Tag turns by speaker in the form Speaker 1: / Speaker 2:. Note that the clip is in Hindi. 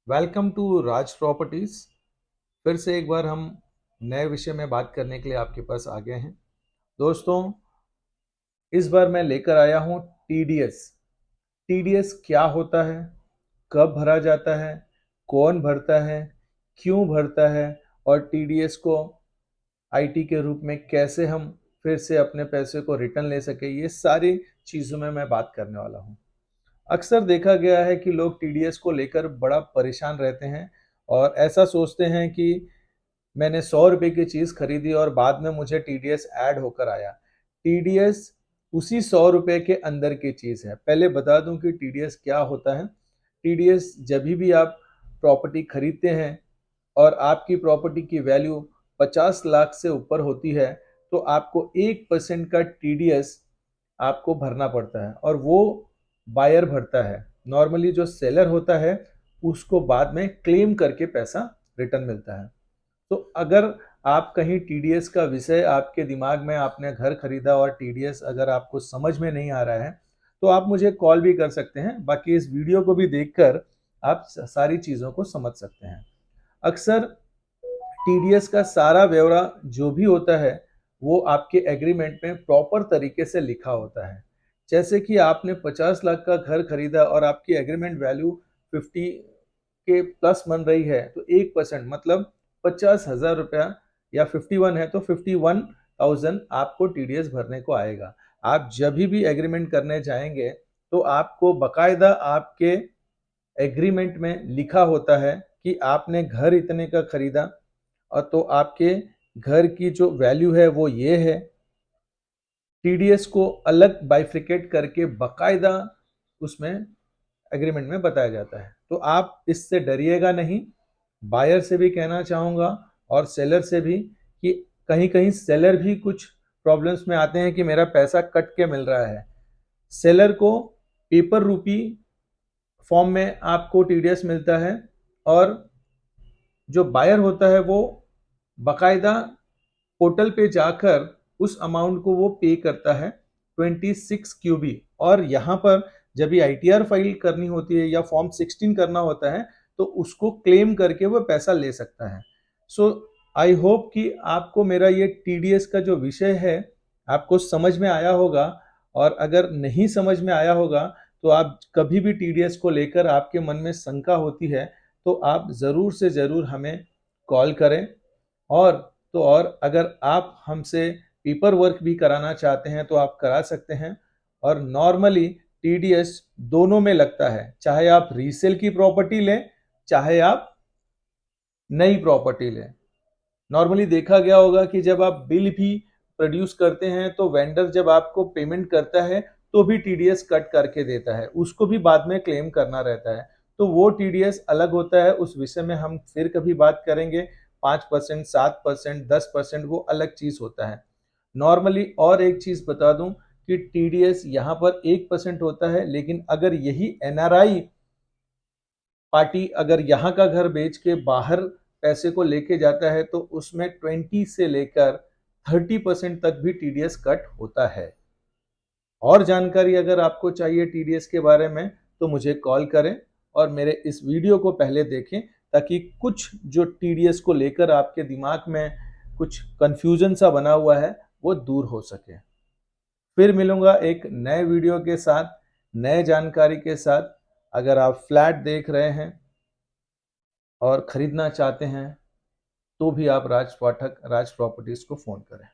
Speaker 1: Welcome to Raj properties. फिर से एक बार हम नए विषय में बात करने के लिए आपके पास आ गए हैं। दोस्तों, इस बार मैं लेकर आया हूं टीडीएस। टीडीएस क्या होता है, कब भरा जाता है, कौन भरता है, क्यों भरता है और टीडीएस को आईटी के रूप में कैसे हम फिर से अपने पैसे को रिटर्न ले सके, ये सारी चीज़ों में मैं बात करने वाला हूं। अक्सर देखा गया है कि लोग टीडीएस को लेकर बड़ा परेशान रहते हैं और ऐसा सोचते हैं कि मैंने 100 रुपए की चीज़ खरीदी और बाद में मुझे टीडीएस ऐड होकर आया। टीडीएस उसी 100 रुपए के अंदर की चीज़ है। पहले बता दूं कि टीडीएस क्या होता है। टीडीएस जब भी आप प्रॉपर्टी खरीदते हैं और आपकी प्रॉपर्टी की वैल्यू 50 लाख से ऊपर होती है तो आपको 1% का टीडीएस आपको भरना पड़ता है और वो बायर भरता है। नॉर्मली जो सेलर होता है उसको बाद में क्लेम करके पैसा रिटर्न मिलता है। तो अगर आप कहीं टीडीएस का विषय आपके दिमाग में, आपने घर खरीदा और टीडीएस अगर आपको समझ में नहीं आ रहा है तो आप मुझे कॉल भी कर सकते हैं। बाकी इस वीडियो को भी देखकर आप सारी चीज़ों को समझ सकते हैं। अक्सर टीडीएस का सारा ब्यौरा जो भी होता है वो आपके एग्रीमेंट में प्रॉपर तरीके से लिखा होता है। जैसे कि आपने 50 लाख का घर खरीदा और आपकी एग्रीमेंट वैल्यू 50 के प्लस बन रही है तो 1% मतलब 50,000 रुपया या 51 है तो 51,000 आपको टीडीएस भरने को आएगा। आप जब भी एग्रीमेंट करने जाएंगे तो आपको बकायदा आपके एग्रीमेंट में लिखा होता है कि आपने घर इतने का खरीदा और तो आपके घर की जो वैल्यू है वो ये है। टीडीएस को अलग बाइफ्रिकेट करके बकायदा उसमें एग्रीमेंट में बताया जाता है। तो आप इससे डरिएगा नहीं। बायर से भी कहना चाहूँगा और सेलर से भी कि कहीं कहीं सेलर भी कुछ प्रॉब्लम्स में आते हैं कि मेरा पैसा कट के मिल रहा है। सेलर को पेपर रूपी फॉर्म में आपको टीडीएस मिलता है और जो बायर होता है वो बकायदा पोर्टल पे जाकर उस अमाउंट को वो पे करता है 26 क्यूबी। और यहाँ पर जब भी आईटीआर फाइल करनी होती है या फॉर्म 16 करना होता है तो उसको क्लेम करके वो पैसा ले सकता है। सो आई होप कि आपको मेरा ये टीडीएस का जो विषय है आपको समझ में आया होगा। और अगर नहीं समझ में आया होगा तो आप कभी भी टीडीएस को लेकर आपके मन में शंका होती है तो आप ज़रूर से ज़रूर हमें कॉल करें। और तो और अगर आप हमसे पेपर वर्क भी कराना चाहते हैं तो आप करा सकते हैं। और नॉर्मली टीडीएस दोनों में लगता है, चाहे आप रीसेल की प्रॉपर्टी लें चाहे आप नई प्रॉपर्टी लें। नॉर्मली देखा गया होगा कि जब आप बिल भी प्रोड्यूस करते हैं तो वेंडर जब आपको पेमेंट करता है तो भी टीडीएस कट करके देता है, उसको भी बाद में क्लेम करना रहता है। तो वो टीडीएस अलग होता है, उस विषय में हम फिर कभी बात करेंगे। 5%, 7%, 10% वो अलग चीज होता है। नॉर्मली और एक चीज बता दूं कि टीडीएस यहाँ पर 1% होता है, लेकिन अगर यही एनआरआई पार्टी अगर यहाँ का घर बेच के बाहर पैसे को लेके जाता है तो उसमें 20 से लेकर 30% तक भी टीडीएस कट होता है। और जानकारी अगर आपको चाहिए टीडीएस के बारे में तो मुझे कॉल करें और मेरे इस वीडियो को पहले देखें ताकि कुछ जो टीडीएस को लेकर आपके दिमाग में कुछ कंफ्यूजन सा बना हुआ है वो दूर हो सके। फिर मिलूंगा एक नए वीडियो के साथ, नए जानकारी के साथ। अगर आप फ्लैट देख रहे हैं और खरीदना चाहते हैं तो भी आप राज पाठक राज प्रॉपर्टीज को फोन करें।